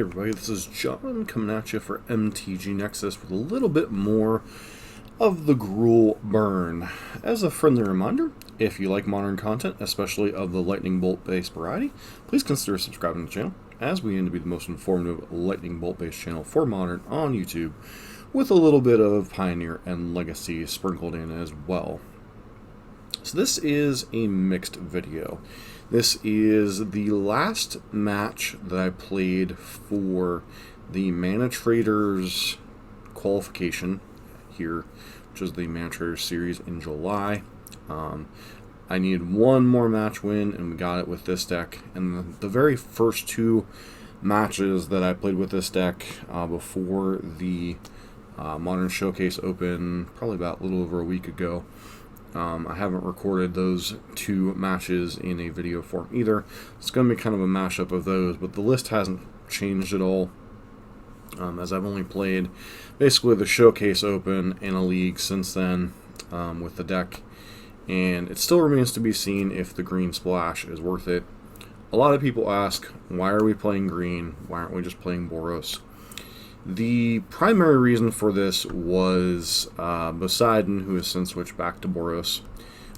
everybody, this is John coming at you for MTG Nexus with a little bit more of the Gruul Burn. As a friendly reminder, if you like modern content, especially of the lightning bolt based variety, please consider subscribing to the channel, as we aim to be the most informative lightning bolt based channel for modern on YouTube, with a little bit of Pioneer and Legacy sprinkled in as well. So this is a mixed video. This is the last match that I played for the Mana Traders qualification here, which is the Mana Traders series in July. I needed one more match win, and we got it with this deck. And the very first two matches that I played with this deck before the Modern Showcase Open, probably about a little over a week ago, I haven't recorded those two matches in a video form either. It's going to be kind of a mashup of those, but the list hasn't changed at all, as I've only played basically the Showcase Open and a league since then with the deck, and it still remains to be seen if the green splash is worth it. A lot of people ask, why are we playing green? Why aren't we just playing Boros? The primary reason for this was Poseidon, who has since switched back to Boros,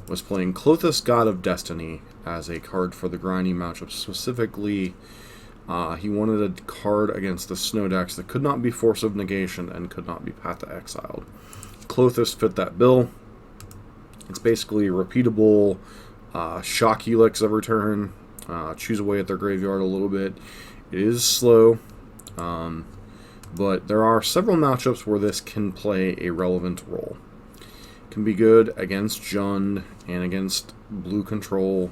was playing Klothys, God of Destiny, as a card for the grindy matchup. Specifically, he wanted a card against the snow decks that could not be Force of Negation and could not be Path to Exiled. Klothys fit that bill. It's basically a repeatable shock helix every turn, choose away at their graveyard a little bit. It is slow. But there are several matchups where this can play a relevant role. It can be good against Jund and against blue control.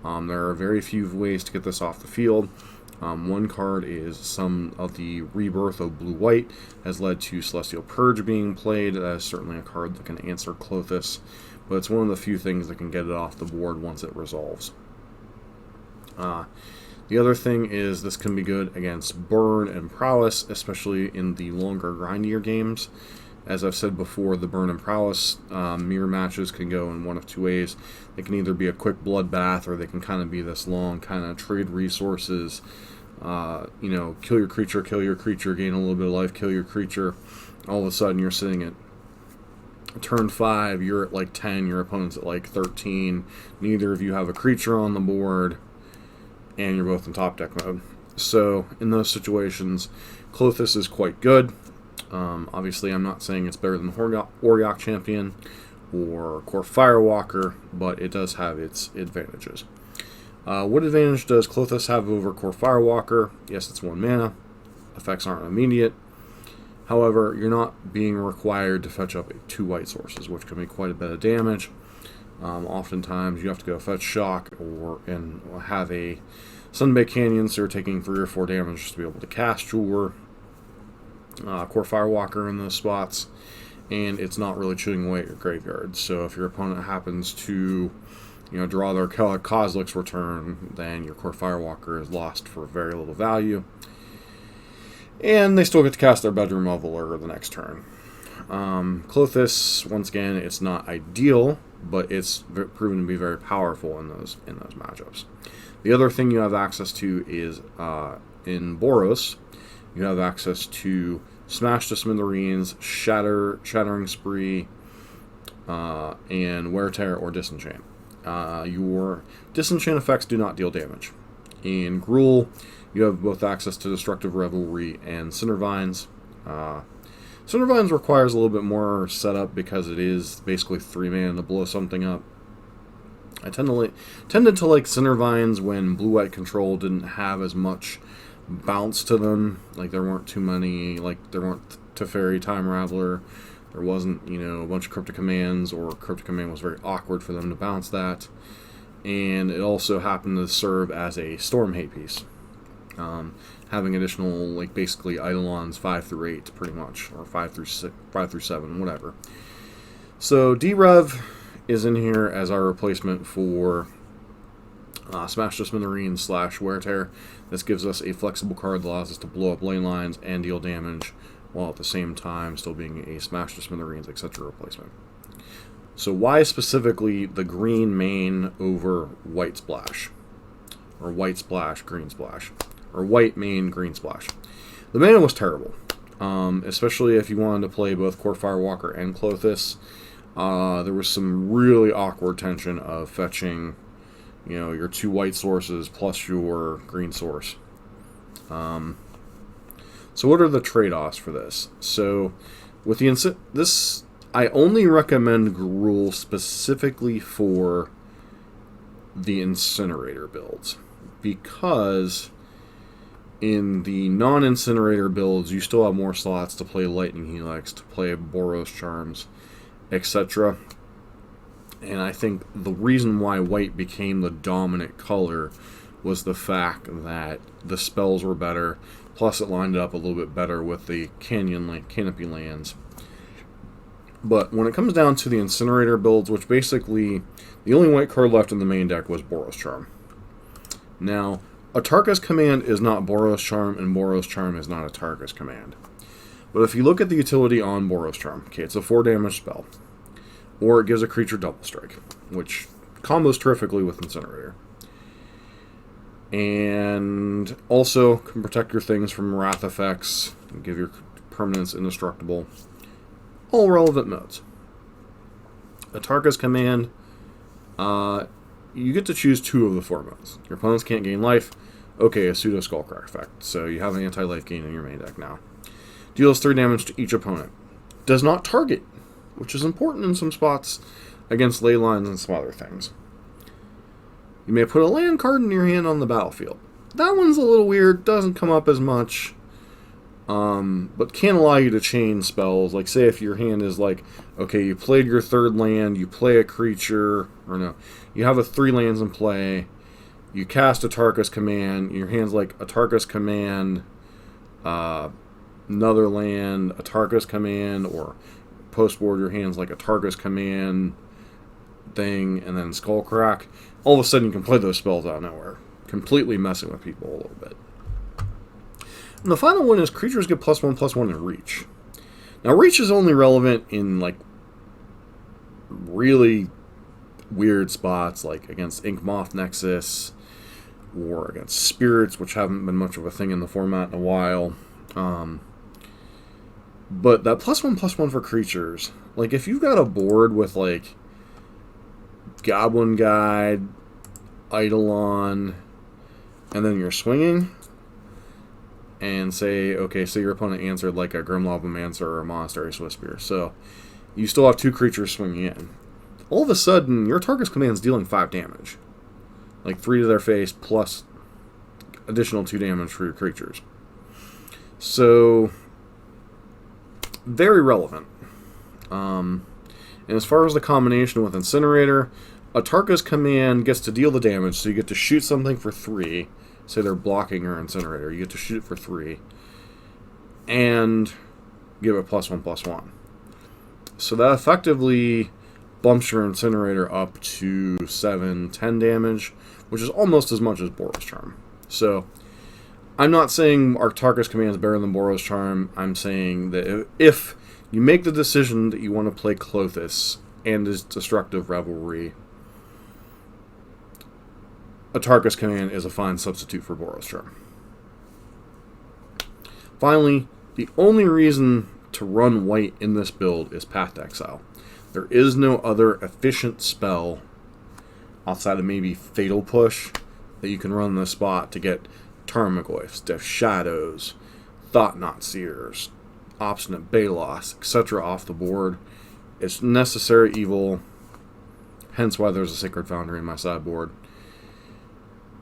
There are very few ways to get this off the field. One card is some of the rebirth of blue-white has led to Celestial Purge being played. That is certainly a card that can answer Klothys, but it's one of the few things that can get it off the board once it resolves. The other thing is this can be good against Burn and Prowess, especially in the longer, grindier games. As I've said before, the Burn and Prowess mirror matches can go in one of two ways. They can either be a quick bloodbath, or they can kind of be this long kind of trade resources. Kill your creature, gain a little bit of life, kill your creature. All of a sudden you're sitting at turn 5, you're at like 10, your opponent's at like 13. Neither of you have a creature on the board, and you're both in top deck mode. So in those situations, Klothys is quite good. Obviously, I'm not saying it's better than Auriok Champion or Core Firewalker, but it does have its advantages. What advantage does Klothys have over Core Firewalker? Yes, it's 1 mana. Effects aren't immediate. However, you're not being required to fetch up 2 white sources, which can be quite a bit of damage. Oftentimes you have to go fetch shock and have a Sunbaked Canyon, so you're taking 3 or 4 damage just to be able to cast your Core Firewalker in those spots, and it's not really chewing away at your graveyard. So if your opponent happens to draw their Kozilek's Return, then your Core Firewalker is lost for very little value, and they still get to cast their Bedroom Leveler the next turn. Klothys, once again, it's not ideal, but it's proven to be very powerful in those matchups. The other thing you have access to is in Boros, you have access to Smash to Smithereens, Shattering Spree, and Wear Tear or Disenchant. Your Disenchant effects do not deal damage. In Gruul, you have both access to Destructive Revelry and Cindervines. Cindervines requires a little bit more setup because it is basically 3 mana to blow something up. I tended to like Cindervines when blue-white control didn't have as much bounce to them. Like there weren't too many, like there weren't Teferi, Time Raveler. There wasn't, a bunch of Cryptic Commands, or Cryptic Command was very awkward for them to bounce that. And it also happened to serve as a Storm Hate piece. Having additional, like basically Eidolons 5 through 8, pretty much, or 5 through 7, whatever. So D-Rev is in here as our replacement for Smash to Smithereens / Wear Tear. This gives us a flexible card that allows us to blow up lane lines and deal damage, while at the same time still being a Smash to Smithereens, etc. replacement. So why specifically the green main over white splash? Or white splash, green splash? or white main green splash. The mana was terrible, especially if you wanted to play both Core Firewalker and Klothys. There was some really awkward tension of fetching, your 2 white sources plus your green source. So what are the trade-offs for this? So with this, I only recommend Gruul specifically for the Incinerator builds, because in the non-Incinerator builds, you still have more slots to play Lightning Helix, to play Boros Charms, etc. And I think the reason why white became the dominant color was the fact that the spells were better, plus it lined up a little bit better with the canopy lands. But when it comes down to the Incinerator builds, which basically, the only white card left in the main deck was Boros Charm. Now, Atarka's Command is not Boros Charm, and Boros Charm is not Atarka's Command. But if you look at the utility on Boros Charm, okay, it's a 4 damage spell. Or it gives a creature double strike, which combos terrifically with Incinerator. And also can protect your things from wrath effects, and give your permanents indestructible. All relevant modes. Atarka's Command, you get to choose 2 of the 4 modes. Your opponents can't gain life. Okay, a pseudo Skullcrack effect, so you have an anti-life gain in your main deck now. Deals 3 damage to each opponent. Does not target, which is important in some spots against ley lines and some other things. You may put a land card in your hand on the battlefield. That one's a little weird, doesn't come up as much, but can allow you to chain spells. Like, say if your hand is like, okay, you played your 3rd land, you play a creature, or no, you have 3 lands in play, you cast Atarka's Command, your hand's like Atarka's Command, another land, Atarka's Command, or post-board your hand's like Atarka's Command thing, and then Skullcrack. All of a sudden you can play those spells out of nowhere, completely messing with people a little bit. And the final one is creatures get +1/+1 in Reach. Now Reach is only relevant in like really weird spots, like against Inkmoth Nexus, or against Spirits, which haven't been much of a thing in the format in a while. But that +1/+1 for creatures, like if you've got a board with like Goblin Guide, Eidolon, and then you're swinging, and say your opponent answered like a Grimlobomancer or a Monastery Swiftspear, so you still have 2 creatures swinging in. All of a sudden, your Atarka's Command's dealing 5 damage. Like 3 to their face, plus additional 2 damage for your creatures. So, very relevant. And as far as the combination with Incinerator, Atarka's Command gets to deal the damage, so you get to shoot something for 3. Say they're blocking your Incinerator, you get to shoot it for 3. And give it +1/+1. So that effectively bumps your Incinerator up to 7-10 damage, which is almost as much as Boros Charm. So, I'm not saying Atarka's Command is better than Boros Charm. I'm saying that if you make the decision that you want to play Klothys and his Destructive Revelry, Atarka's Command is a fine substitute for Boros Charm. Finally, the only reason to run white in this build is Path to Exile. There is no other efficient spell outside of maybe Fatal Push that you can run in this spot to get Tarmogoyfs, Death Shadows, Thought-Knot Seers, Obstinate Balos, etc. off the board. It's necessary evil, hence why there's a Sacred Foundry in my sideboard.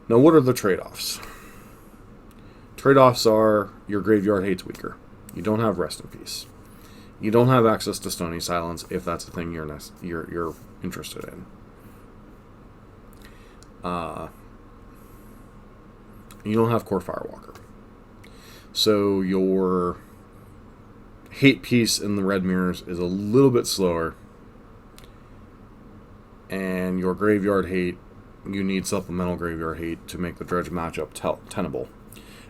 Now, what are the trade-offs? Trade-offs are your graveyard hate's weaker. You don't have Rest in Peace. You don't have access to Stony Silence if that's a thing you're interested in. You don't have Core Firewalker. So your hate piece in the Red Mirrors is a little bit slower. And your graveyard hate, you need supplemental graveyard hate to make the Dredge matchup tenable.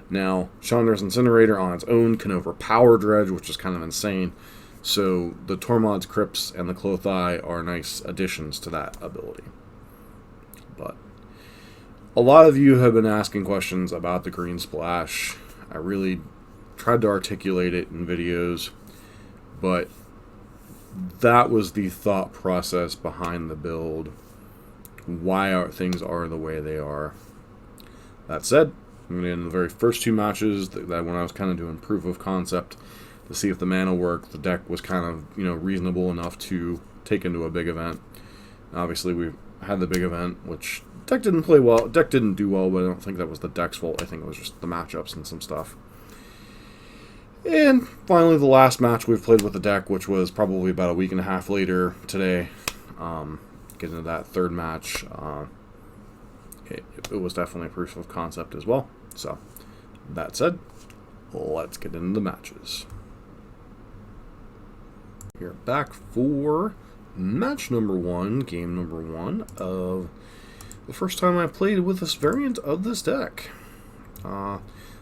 Now, Chandra's Incinerator on its own can overpower Dredge, which is kind of insane. So the Tormod's Crypts and the Clothai are nice additions to that ability. But A lot of you have been asking questions about the green splash. I really tried to articulate it in videos, but that was the thought process behind the build. Why things are the way they are. That said, in the very first 2 matches, that when I was kind of doing proof of concept to see if the mana worked, the deck was kind of, reasonable enough to take into a big event. Obviously, we had the big event, which deck didn't play well. Deck didn't do well, but I don't think that was the deck's fault. I think it was just the matchups and some stuff. And finally, the last match we've played with the deck, which was probably about a week and a half later today. Getting into that third match, it was definitely a proof of concept as well. So, that said, let's get into the matches. We're back for match number 1, game number 1 of the first time I played with this variant of this deck.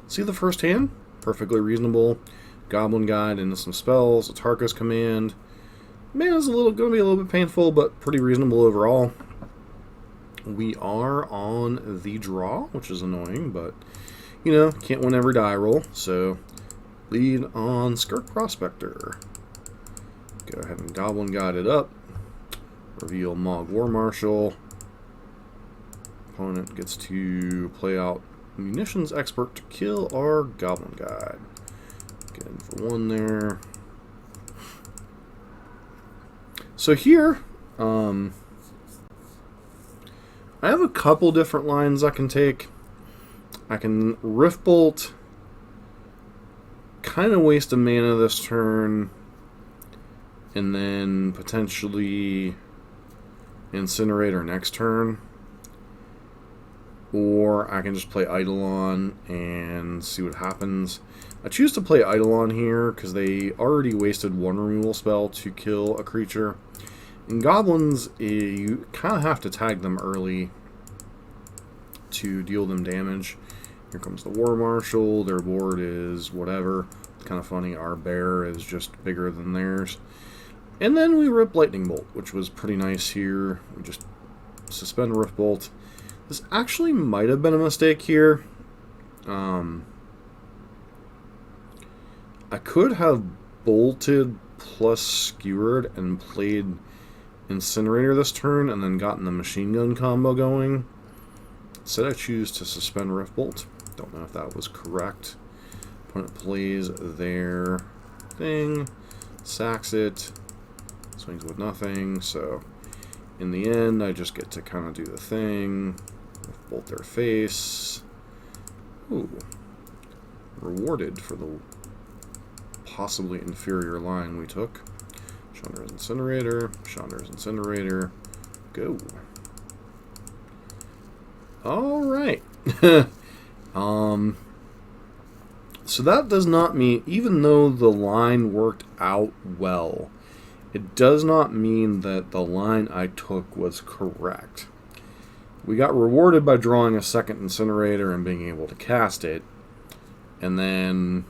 See the first hand? Perfectly reasonable. Goblin Guide into some spells, a Tarkus command. Mana's going to be a little bit painful, but pretty reasonable overall. We are on the draw, which is annoying, but, can't win every die roll. So, lead on Skirk Prospector. Go ahead and Goblin Guide it up. Reveal Mog War Marshal. Opponent gets to play out Munitions Expert to kill our Goblin Guide. Get in for 1 there. So here, I have a couple different lines I can take. I can Rift Bolt, kind of waste a mana this turn, and then potentially Incinerator next turn. Or I can just play Eidolon and see what happens. I choose to play Eidolon here because they already wasted 1 removal spell to kill a creature. In Goblins, you kind of have to tag them early to deal them damage. Here comes the War Marshal. Their board is whatever. It's kind of funny. Our bear is just bigger than theirs. And then we rip Lightning Bolt, which was pretty nice here. We just suspend Rift Bolt. This actually might have been a mistake here. I could have bolted plus skewered and played Incinerator this turn and then gotten the machine gun combo going. Instead I choose to suspend Rift Bolt. Don't know if that was correct. Opponent plays their thing, sacks it, swings with nothing, so in the end I just get to kind of do the thing. Bolt their face. Ooh. Rewarded for the possibly inferior line we took. Chandra's Incinerator. Chandra's Incinerator. Go. Alright. So that does not mean, even though the line worked out well, it does not mean that the line I took was correct. We got rewarded by drawing a second Incinerator and being able to cast it. And then,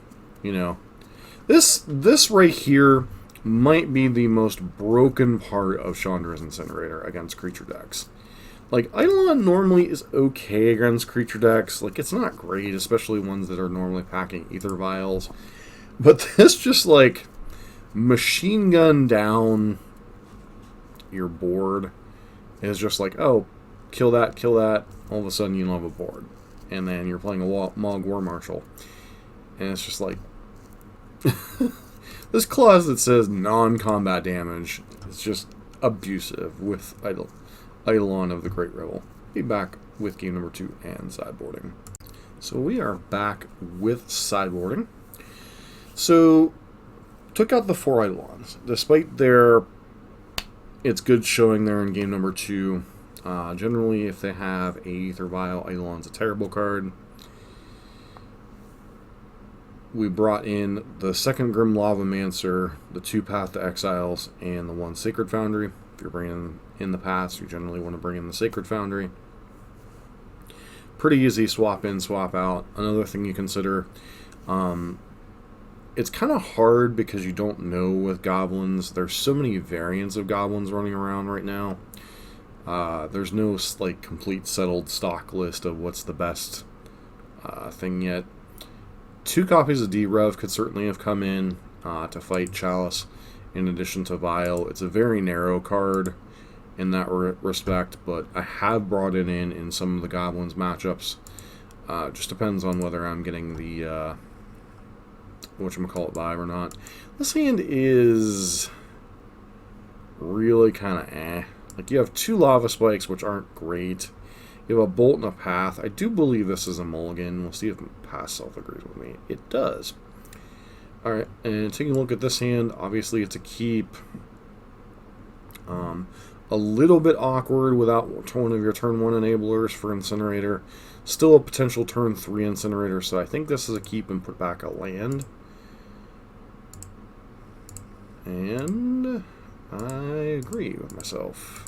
this right here might be the most broken part of Chandra's Incinerator against creature decks. Like, Eidolon normally is okay against creature decks. Like, it's not great, especially ones that are normally packing Ether Vials. But this just, like, machine gun down your board is just like, oh, kill that, all of a sudden you don't have a board. And then you're playing a Mog War Marshal. And it's just like... this clause that says non-combat damage is just abusive with Eidolon of the Great Revel. Be back with game number 2 and sideboarding. So we are back with sideboarding. So, took out the 4 Eidolons. Despite their... it's good showing there in game number 2. Generally, if they have a Aether Vial, Eidolon's a terrible card. We brought in the second Grim Lavamancer, the 2 Path to Exiles, and the 1 Sacred Foundry. If you're bringing in the Paths, you generally want to bring in the Sacred Foundry. Pretty easy swap in, swap out. Another thing you consider, it's kind of hard because you don't know with Goblins. There's so many variants of Goblins running around right now. There's no like complete settled stock list of what's the best thing yet. 2 copies of D-Rev could certainly have come in to fight Chalice in addition to Vial. It's a very narrow card in that respect, but I have brought it in some of the Goblins matchups. Just depends on whether I'm getting the whatchamacallit vibe or not. This hand is really kind of eh. Like, you have 2 Lava Spikes, which aren't great. You have a Bolt and a Path. I do believe this is a mulligan. We'll see if Path Self agrees with me. It does. Alright, and taking a look at this hand, obviously it's a keep. A little bit awkward without one of your turn 1 enablers for Incinerator. Still a potential turn 3 Incinerator, so I think this is a keep and put back a land. And I agree with myself.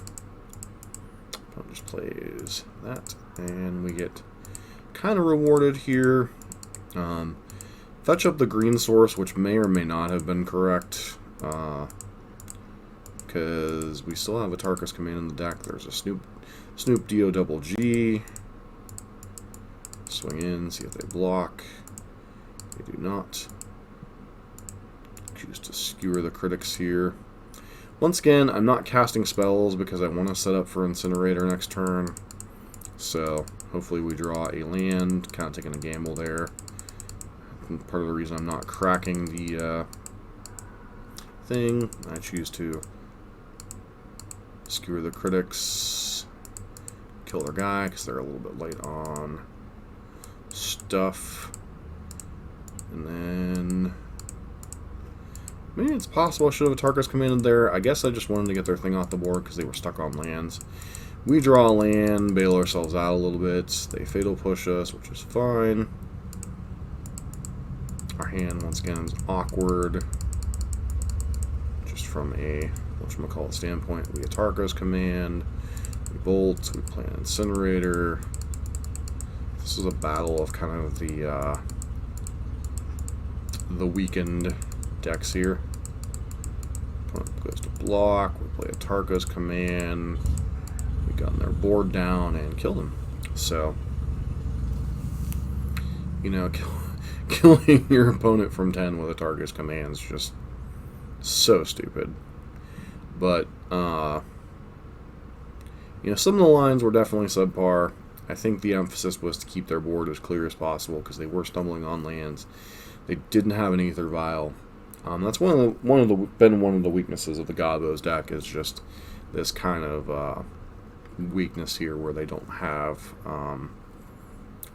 Opponent just plays that, and we get kind of rewarded here. Fetch up the green source, which may or may not have been correct, because we still have a Tarkus command in the deck. There's a Snoop Do double G. Swing in, see if they block. They do not. Choose to skewer the critics here. Once again, I'm not casting spells because I want to set up for Incinerator next turn. So hopefully we draw a land, kind of taking a gamble there. And part of the reason I'm not cracking the thing, I choose to skewer the critics, kill their guy because they're a little bit late on stuff. And then maybe it's possible I should have a Tarkus commanded there. I guess I just wanted to get their thing off the board because they were stuck on lands. We draw a land, bail ourselves out a little bit. They fatal push us, which is fine. Our hand, once again, is awkward. Just from a whatchamacallit standpoint. We get Tarkus command. We bolt. We play an Incinerator. This is a battle of kind of the weakened decks here. Opponent goes to block. We play a Tarkus command. We gun their board down and kill them. So, you know, killing your opponent from 10 with a Tarkus command is just so stupid. But, you know, some of the lines were definitely subpar. I think the emphasis was to keep their board as clear as possible because they were stumbling on lands. They didn't have an Aether Vial. That's been one of the weaknesses of the Gobos deck, is just this kind of weakness here where they don't have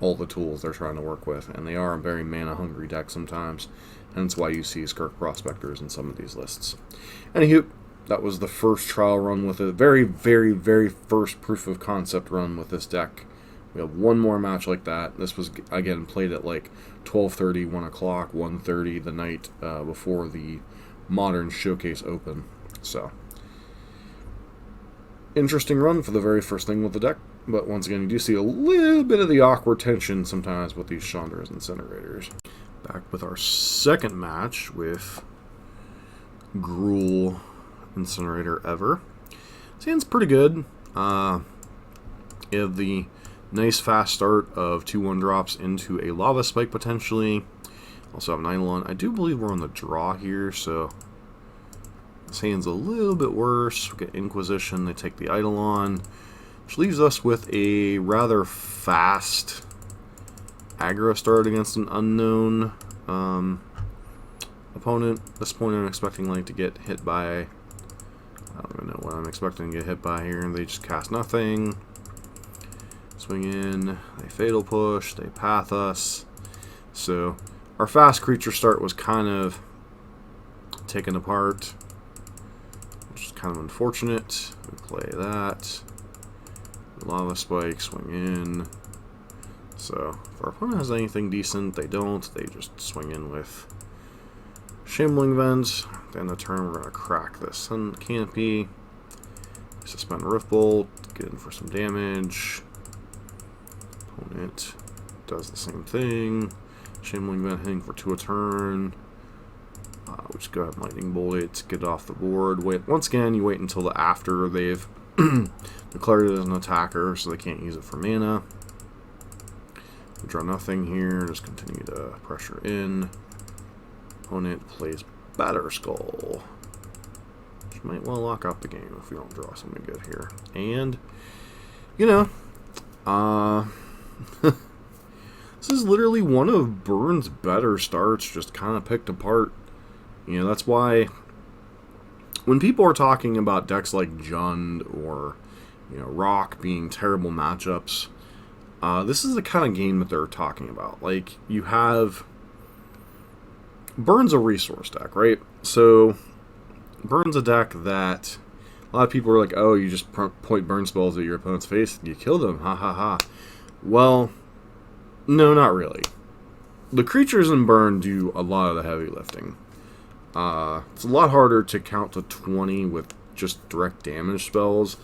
all the tools they're trying to work with, and they are a very mana-hungry deck sometimes, hence why you see Skirk Prospectors in some of these lists. Anywho, that was the first trial run with it. Very, very, very first proof of concept run with this deck. We have one more match like that. This was, again, played at like 12:30, 1 o'clock, 1:30 the night before the Modern Showcase Open. So, interesting run for the very first thing with the deck. But once again, you do see a little bit of the awkward tension sometimes with these Chandra's Incinerators. Back with our second match with Gruul Incinerator Ever. This hand's pretty good. You have the nice fast start of 2/1 drops into a Lava Spike potentially. Also have an Eidolon. I do believe we're on the draw here, so this hand's a little bit worse. We get Inquisition, they take the Eidolon, which leaves us with a rather fast aggro start against an unknown opponent. At this point I'm expecting like to get hit by, I don't even know what I'm expecting to get hit by here, and they just cast nothing. Swing in, they fatal push, they path us. So our fast creature start was kind of taken apart, which is kind of unfortunate. We play that. Lava Spike, swing in. So if our opponent has anything decent, they don't. They just swing in with Shambling Vent. At the end of the turn, we're going to crack this Sun Canopy. Suspend Rift Bolt, get in for some damage. Opponent does the same thing. Shambling Vent hitting for 2 a turn. We just go ahead and Lightning Bolt it, get it off the board. Wait, once again, you wait until after they've Declared it as an attacker, so they can't use it for mana. We draw nothing here, just continue to pressure in. Opponent plays Batterskull, which might well lock up the game if we don't draw something good here. And, you know, this is literally one of Burn's better starts, just kind of picked apart. You know, that's why when people are talking about decks like Jund or, you know, Rock being terrible matchups, this is the kind of game that they're talking about. Like, you have... Burn's a resource deck, right? So, Burn's a deck that a lot of people are like, oh, you just point burn spells at your opponent's face and you kill them, ha ha ha. Well, no, not really. The creatures in Burn do a lot of the heavy lifting. It's a lot harder to count to 20 with just direct damage spells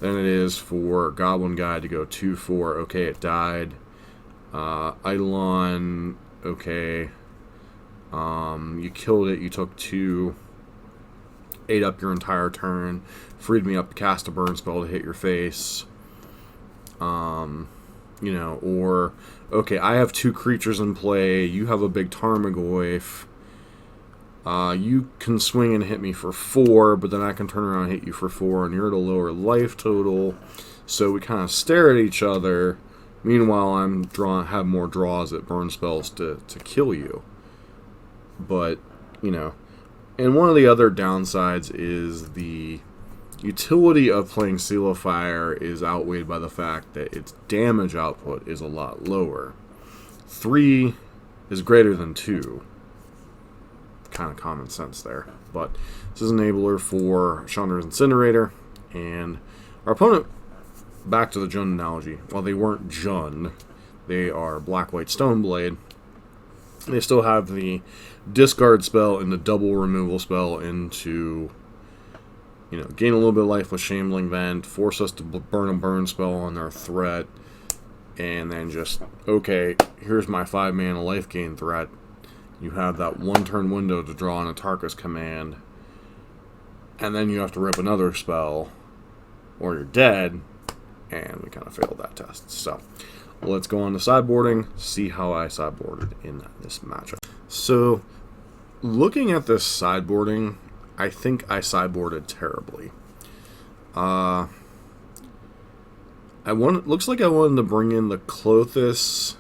than it is for Goblin Guy to go 2-4, okay, it died. Eidolon, okay. You killed it, you took 2, ate up your entire turn, freed me up to cast a burn spell to hit your face. You know, or, okay, I have 2 creatures in play, you have a big Tarmogoyf. You can swing and hit me for 4, but then I can turn around and hit you for 4, and you're at a lower life total. So we kind of stare at each other. Meanwhile, have more draws at burn spells to kill you. But, you know, and one of the other downsides is the utility of playing Seal of Fire is outweighed by the fact that its damage output is a lot lower. 3 is greater than 2. Kind of common sense there. But this is an enabler for Chandler's Incinerator. And our opponent, back to the Jund analogy, while they weren't Jund, they are Black-White Stoneblade. They still have the discard spell and the double removal spell into, you know, gain a little bit of life with Shambling Vent, force us to burn a burn spell on their threat, and then just, okay, here's my 5-mana life gain threat. You have that 1-turn window to draw on a Tarkus command, and then you have to rip another spell, or you're dead, and we kind of failed that test. So, let's go on to sideboarding, see how I sideboarded in this matchup. So, looking at this sideboarding, I think I sideboarded terribly. Looks like I wanted to bring in the Klothys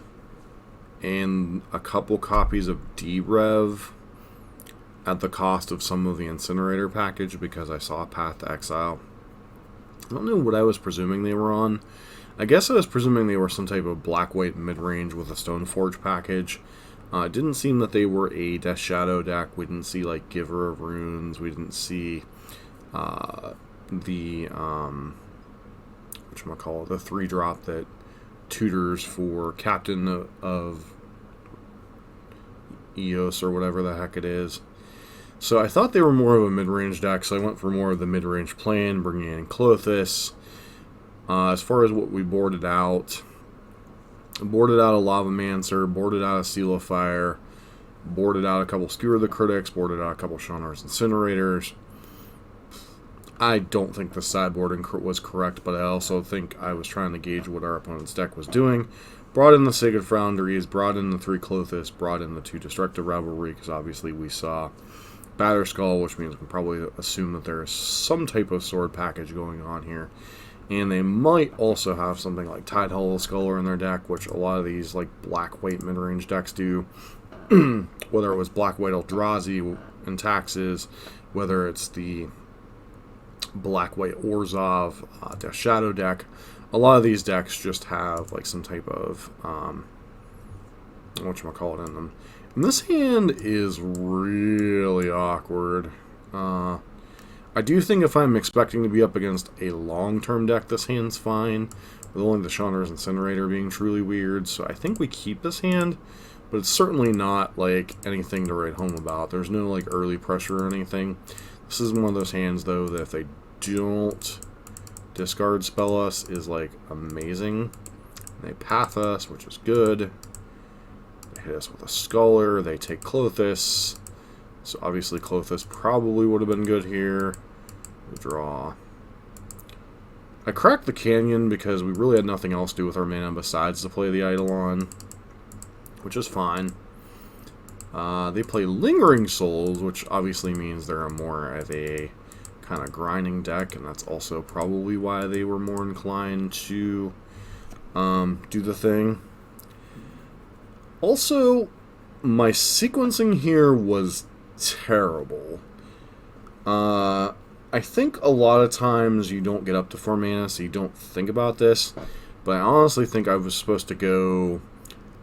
and a couple copies of D-Rev at the cost of some of the Incinerator package because I saw a Path to Exile. I don't know what I was presuming they were on. I guess I was presuming they were some type of Black-White Midrange with a Stoneforge package. It didn't seem that they were a Death Shadow deck. We didn't see, like, Giver of Runes. We didn't see the 3-drop that tutors for Captain of Eos or whatever the heck it is. So I thought they were more of a mid-range deck, so I went for more of the mid-range plan, bringing in Klothys. As far as what we boarded out a Lavamancer, boarded out a Seal of Fire, boarded out a couple Skewer the Critics, boarded out a couple Chandler's Incinerators. I don't think the sideboarding was correct, but I also think I was trying to gauge what our opponent's deck was doing. Brought in the Sacred Foundries, brought in the 3 Klothys, brought in the 2 Destructive Revelry, because obviously we saw Batterskull, which means we can probably assume that there is some type of sword package going on here. And they might also have something like Tidehollow Sculler in their deck, which a lot of these like Black-White midrange decks do. Whether it was Black-White Eldrazi and Taxes, whether it's the Black-White Orzhov Death Shadow deck, a lot of these decks just have like some type of whatchamacallit in them. And this hand is really awkward. I do think if I'm expecting to be up against a long-term deck, this hand's fine, with only the Chandler's Incinerator being truly weird, so I think we keep this hand, but it's certainly not, like, anything to write home about. There's no, like, early pressure or anything. This is one of those hands, though, that if they don't discard spell us is, like, amazing. And they path us, which is good. They hit us with a Scholar, they take Klothys. So obviously Klothys probably would have been good here. We draw I cracked the Canyon because we really had nothing else to do with our mana besides to play the Eidolon, which is fine. They play Lingering Souls, which obviously means they're more of a kind of grinding deck, and that's also probably why they were more inclined to do the thing. Also, my sequencing here was terrible. I think a lot of times you don't get up to 4 mana, so you don't think about this, but I honestly think I was supposed to go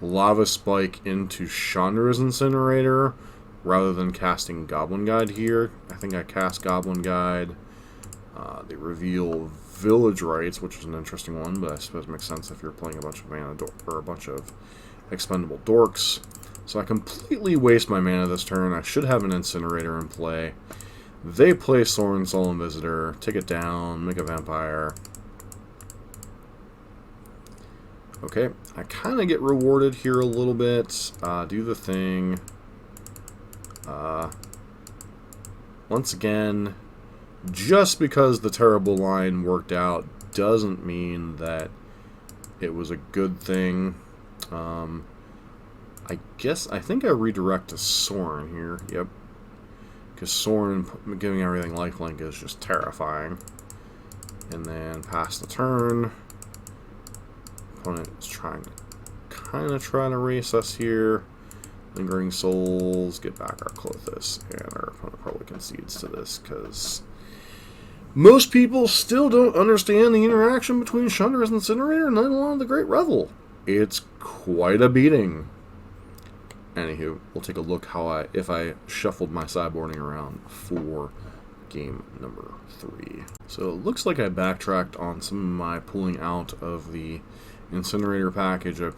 Lava Spike into Chandra's Incinerator rather than casting Goblin Guide here. I think I cast Goblin Guide. They reveal Village Rites, which is an interesting one, but I suppose it makes sense if you're playing a bunch of mana or a bunch of expendable dorks. So I completely waste my mana this turn. I should have an Incinerator in play. They play Sorin Sullen Visitor, take it down, make a vampire. Okay, I kind of get rewarded here a little bit. Do the thing. Once again, just because the terrible line worked out doesn't mean that it was a good thing. I think I redirect to Sorin here. Yep. Because Sorin giving everything lifelink is just terrifying. And then pass the turn. Opponent is trying to race us here. Lingering Souls, get back our Clothis, and our opponent probably concedes to this because most people still don't understand the interaction between Chandra's Incinerator and Eidolon the Great Revel. It's quite a beating. Anywho, we'll take a look if I shuffled my sideboarding around for game number 3. So it looks like I backtracked on some of my pulling out of the Incinerator package. I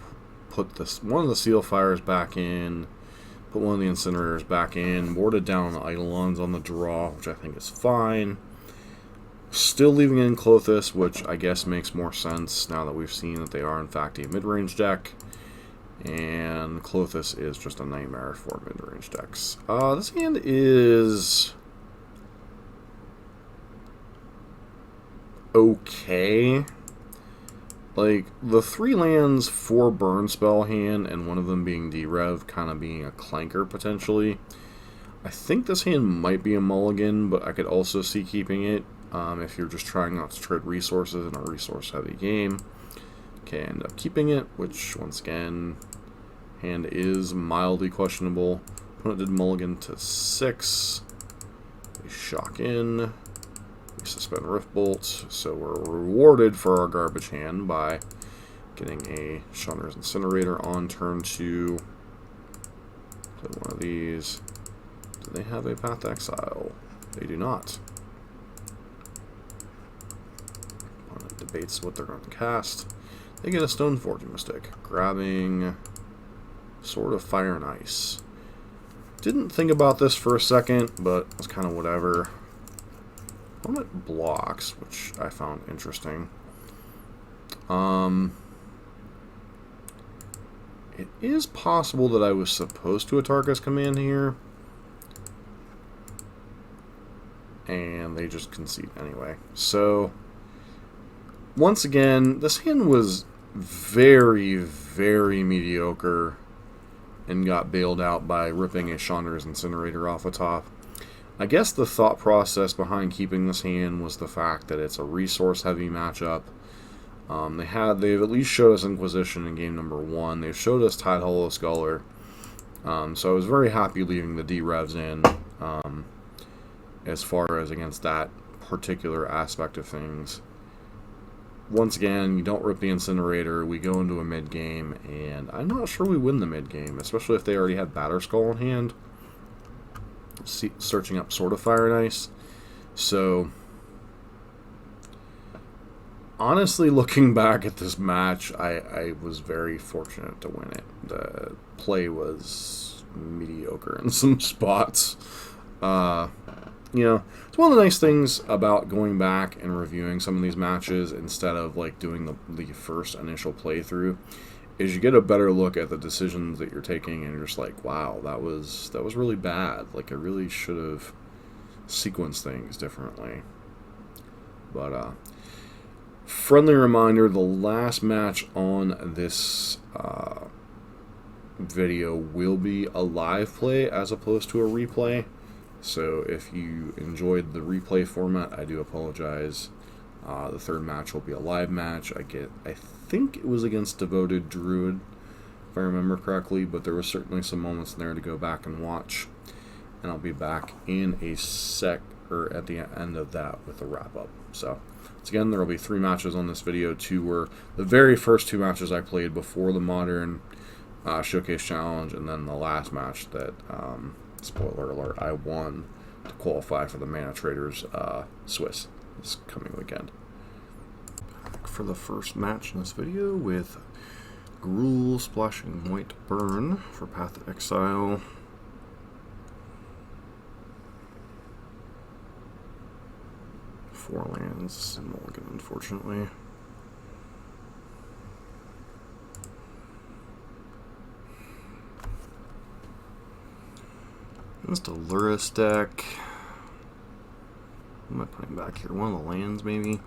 put one of the Seal Fires back in, put one of the Incinerators back in, boarded down the Eidolons on the draw, which I think is fine. Still leaving in Clothis, which I guess makes more sense now that we've seen that they are in fact a mid-range deck. And Clothis is just a nightmare for mid-range decks. This hand is okay. Like, the 3 lands, 4 burn spell hand, and one of them being D-Rev, kind of being a clanker, potentially. I think this hand might be a mulligan, but I could also see keeping it if you're just trying not to trade resources in a resource-heavy game. Okay, end up keeping it, which, once again, hand is mildly questionable. Opponent did mulligan to 6. We shock in. We suspend Riftbolt, so we're rewarded for our garbage hand by getting a Chandra's Incinerator on turn 2. Play one of these. Do they have a Path to Exile? They do not. Opponent debates what they're going to cast. They get a Stoneforge Mystic, grabbing Sword of Fire and Ice. Didn't think about this for a second, but it was kind of whatever. Opponent blocks, which I found interesting. It is possible that I was supposed to Atarka's Command here, and they just concede anyway. So, once again, this hand was very, very mediocre and got bailed out by ripping a Chandra's Incinerator off the top. I guess the thought process behind keeping this hand was the fact that it's a resource-heavy matchup. They've at least showed us Inquisition in game number 1. They've showed us Tide Hollow Sculler. So I was very happy leaving the D-Revs in as far as against that particular aspect of things. Once again, you don't rip the Incinerator, we go into a mid-game, and I'm not sure we win the mid-game, especially if they already had Batterskull in hand. Searching up Sword of Fire and Ice. So, honestly, looking back at this match, I was very fortunate to win it. The play was mediocre in some spots. You know, it's one of the nice things about going back and reviewing some of these matches instead of like doing the first initial playthrough, is you get a better look at the decisions that you're taking, and you're just like, wow, that was really bad. Like, I really should have sequenced things differently. But Friendly reminder, the last match on this video will be a live play as opposed to a replay. So if you enjoyed the replay format, I do apologize. The third match will be a live match. I think it was against Devoted Druid, if I remember correctly, but there were certainly some moments in there to go back and watch. And I'll be back in a sec, or at the end of that, with a wrap-up. So, once again, there will be 3 matches on this video. 2 were the very first 2 matches I played before the Modern Showcase Challenge, and then the last match that, spoiler alert, I won to qualify for the Mana Traders Swiss this coming weekend. Back for the first match in this video with Gruul Splashing White Burn for Path of Exile. Four lands and mulligan, unfortunately. Just a Luris deck. What am I putting back here? One of the lands, maybe?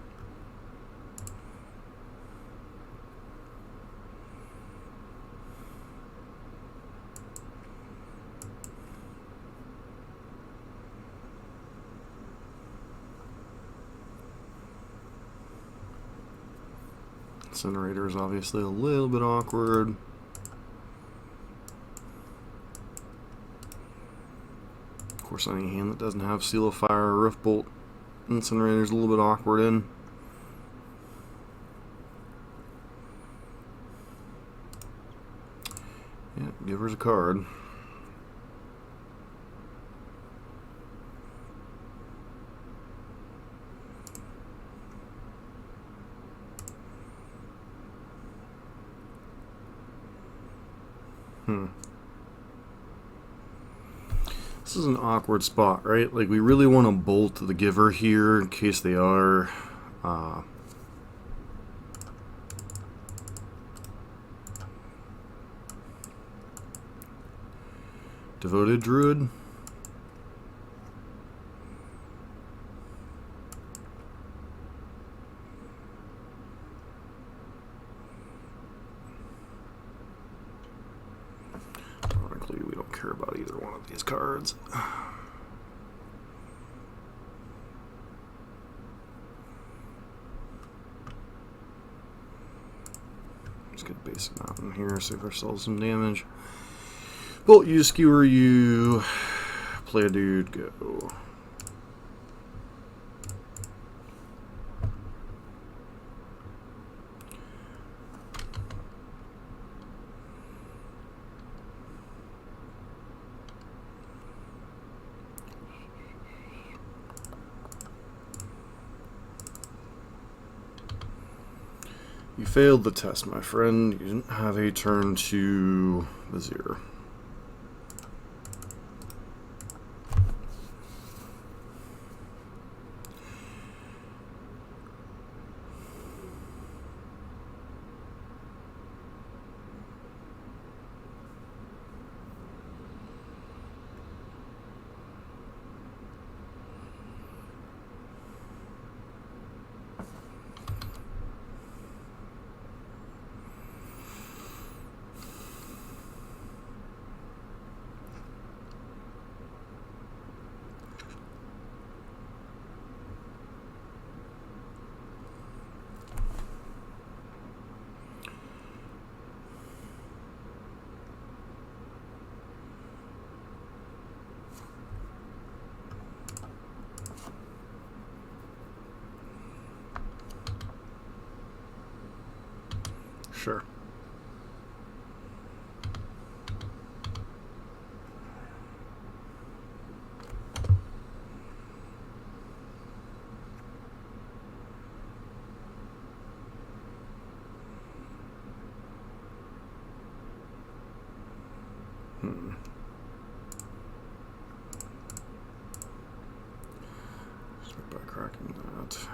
Incinerator is obviously a little bit awkward. Of course, any hand that doesn't have Seal of Fire or Rift Bolt, Incinerator is a little bit awkward in. Yeah, give her a card. This is an awkward spot, right? Like, we really want to bolt the giver here in case they are Devoted Druid. Ironically, we don't care about either one of these cards. Just get a basic mountain here, save ourselves some damage. Bolt you, skewer you, play a dude, go. You failed the test, my friend. You didn't have a turn to Vizier. Sure. Start by cracking that.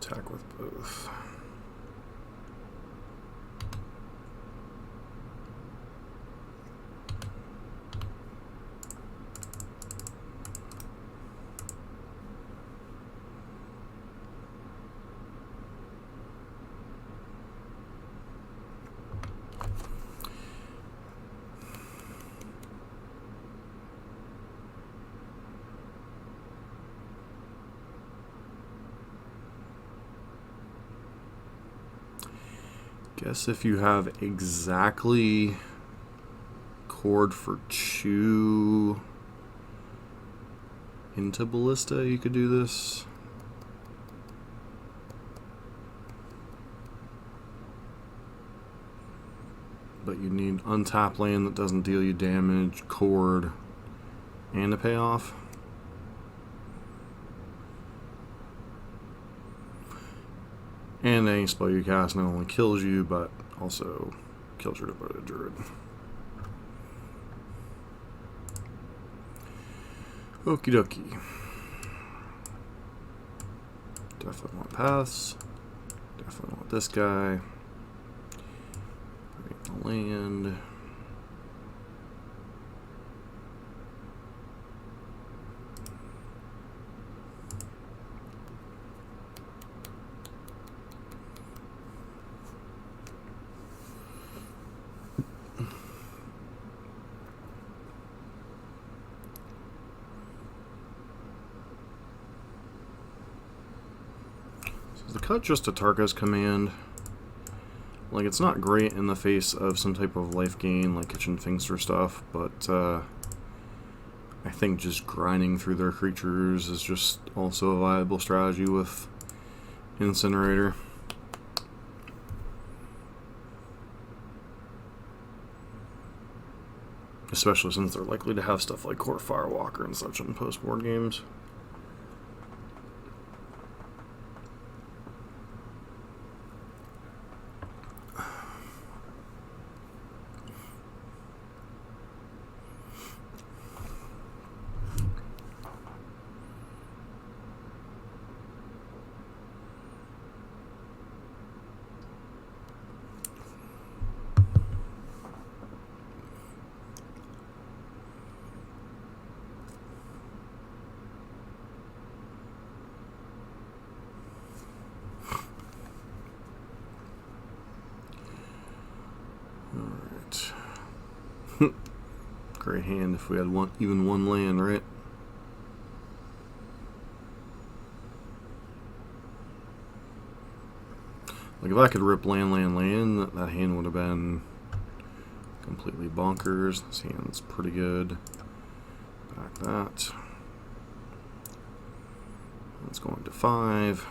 Attack with both. Guess if you have exactly cord for 2 into Ballista, you could do this. But you need untap land that doesn't deal you damage, cord, and a payoff. And any spell you cast not only kills you, but also kills your devoted druid. Okie dokie. Definitely want paths. Definitely want this guy. Bring the land. The cut just a Tarka's command. Like, it's not great in the face of some type of life gain, like Kitchen Finster stuff, but I think just grinding through their creatures is just also a viable strategy with Incinerator. Especially since they're likely to have stuff like Court Firewalker and such in post-board games. Great hand if we had even one land, right? Like, if I could rip land, that hand would have been completely bonkers. This hand's pretty good. Back that. That's going to 5.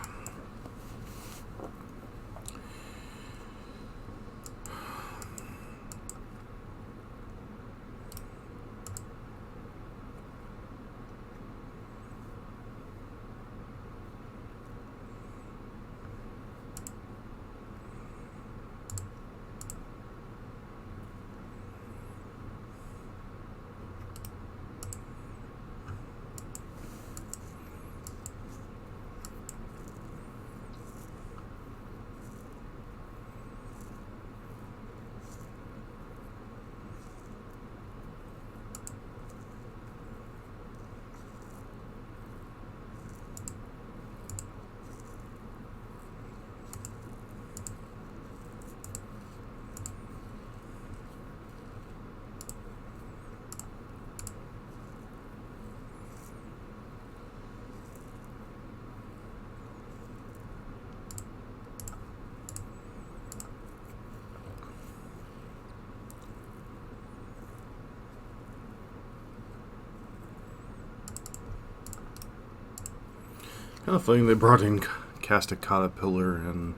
Kind of funny they brought in Cast a Caterpillar, and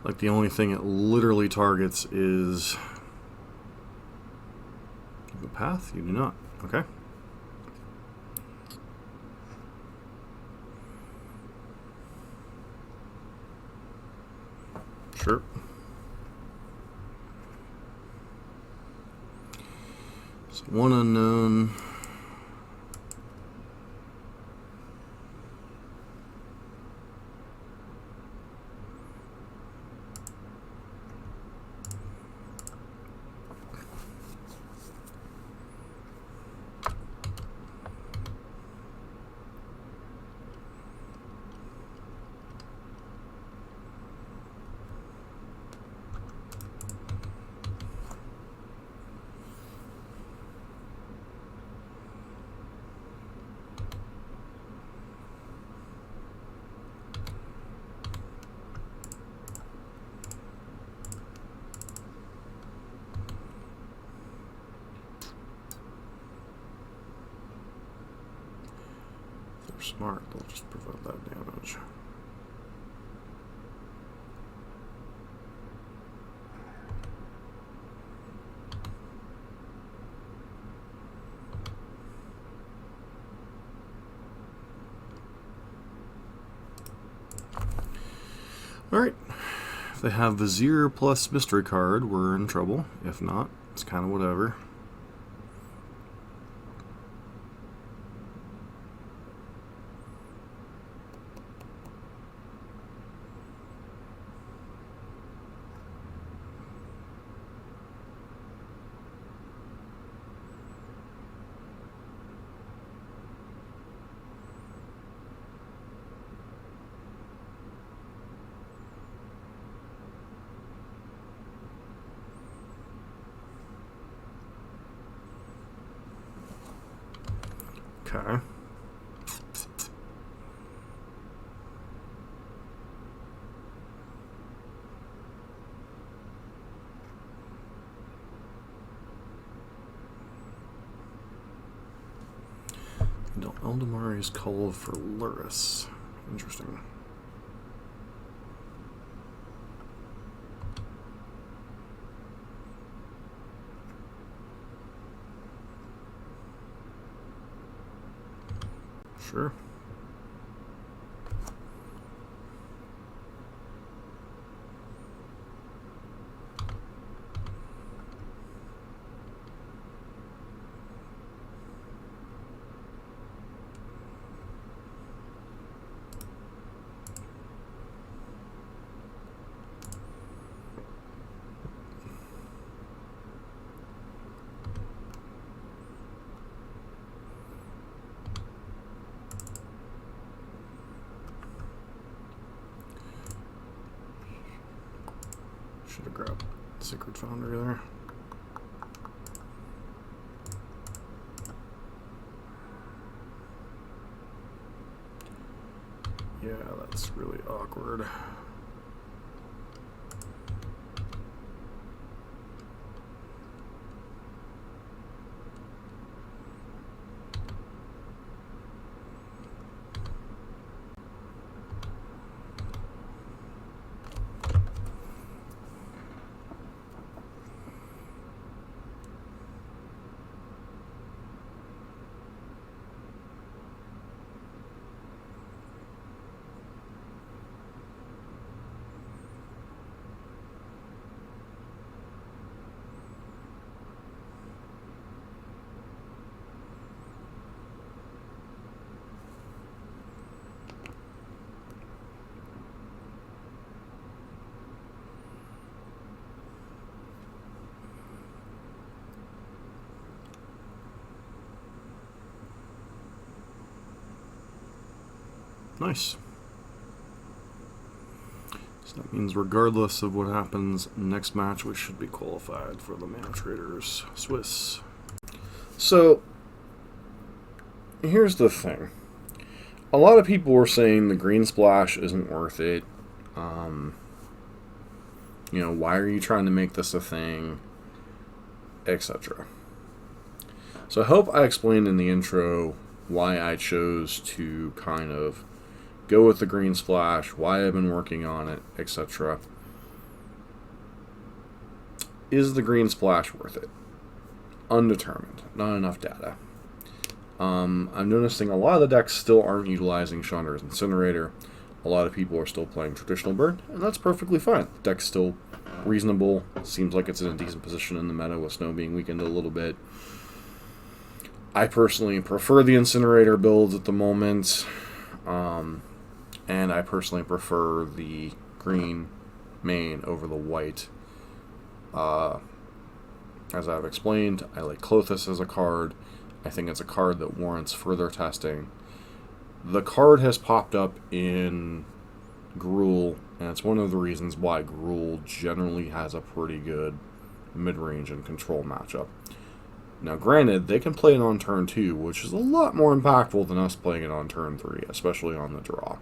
like the only thing it literally targets is the path. You do not. Okay. Sure. So one unknown. they're smart, they'll just prevent that damage. Alright, if they have Vizier plus Mystery card, we're in trouble. If not, it's kind of whatever. Okay. Eldamari's Call for Luris. Interesting. Sure. Should have grabbed Sacred Foundry there. Yeah, that's really awkward. Nice. So that means regardless of what happens next match, we should be qualified for the Mana Traders Swiss. So, here's the thing. A lot of people were saying the green splash isn't worth it. You know, why are you trying to make this a thing? Etc. So I hope I explained in the intro why I chose to kind of go with the green splash, why I've been working on it, etc. Is the green splash worth it? Undetermined. Not enough data. I'm noticing a lot of the decks still aren't utilizing Chandra's Incinerator. A lot of people are still playing traditional Burn, and that's perfectly fine. The deck's still reasonable. Seems like it's in a decent position in the meta with Snow being weakened a little bit. I personally prefer the Incinerator builds at the moment. And I personally prefer the green main over the white. As I've explained, I like Klothys as a card. I think it's a card that warrants further testing. The card has popped up in Gruul, and it's one of the reasons why Gruul generally has a pretty good mid-range and control matchup. Now, granted, they can play it on turn 2, which is a lot more impactful than us playing it on turn 3, especially on the draw.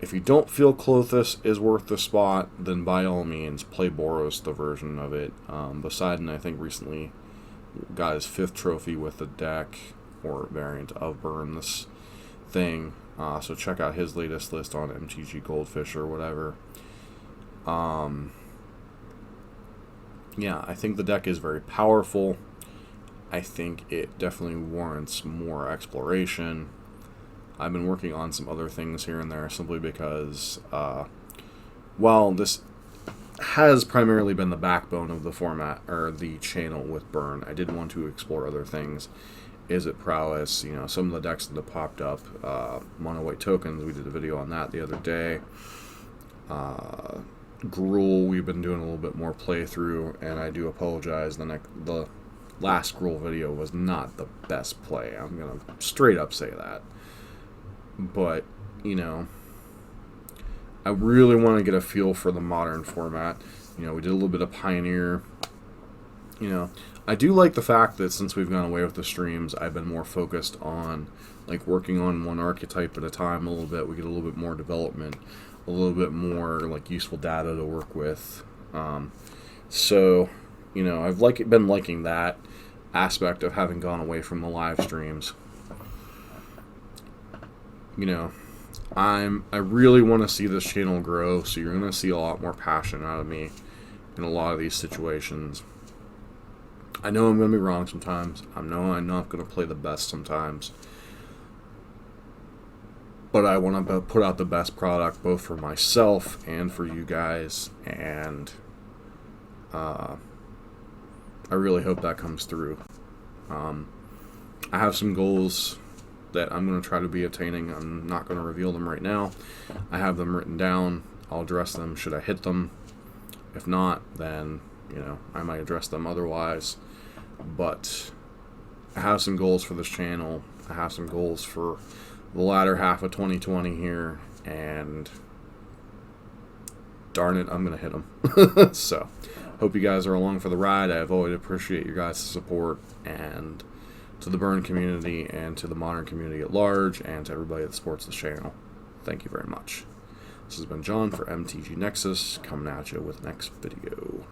If you don't feel Klothys is worth the spot, then by all means, play Boros, the version of it. Poseidon, I think, recently got his 5th trophy with the deck, or variant of Burn, this thing. So check out his latest list on MTG Goldfish or whatever. Yeah, I think the deck is very powerful. I think it definitely warrants more exploration. I've been working on some other things here and there simply because, while this has primarily been the backbone of the format, or the channel with Burn, I did want to explore other things. Is it prowess? You know, some of the decks that have popped up, mono white tokens, we did a video on that the other day. Gruul, we've been doing a little bit more playthrough, and I do apologize, the last Gruul video was not the best play. I'm going to straight up say that. But, you know, I really want to get a feel for the modern format. You know, we did a little bit of Pioneer. You know, I do like the fact that since we've gone away with the streams, I've been more focused on, like, working on one archetype at a time a little bit. We get a little bit more development, a little bit more, like, useful data to work with. So, you know, I've been liking that aspect of having gone away from the live streams. You know, I really want to see this channel grow, so you're going to see a lot more passion out of me in a lot of these situations. I know I'm going to be wrong sometimes. I know I'm not going to play the best sometimes. But I want to put out the best product both for myself and for you guys, and I really hope that comes through. I have some goals that I'm going to try to be attaining. I'm not going to reveal them right now. I have them written down. I'll address them should I hit them. If not, then, you know, I might address them otherwise. But I have some goals for this channel. I have some goals for the latter half of 2020 here, and darn it, I'm going to hit them. So, hope you guys are along for the ride. I've always appreciate your guys' support, and to the Burn community, and to the modern community at large, and to everybody that supports the channel. Thank you very much. This has been John for MTG Nexus, coming at you with the next video.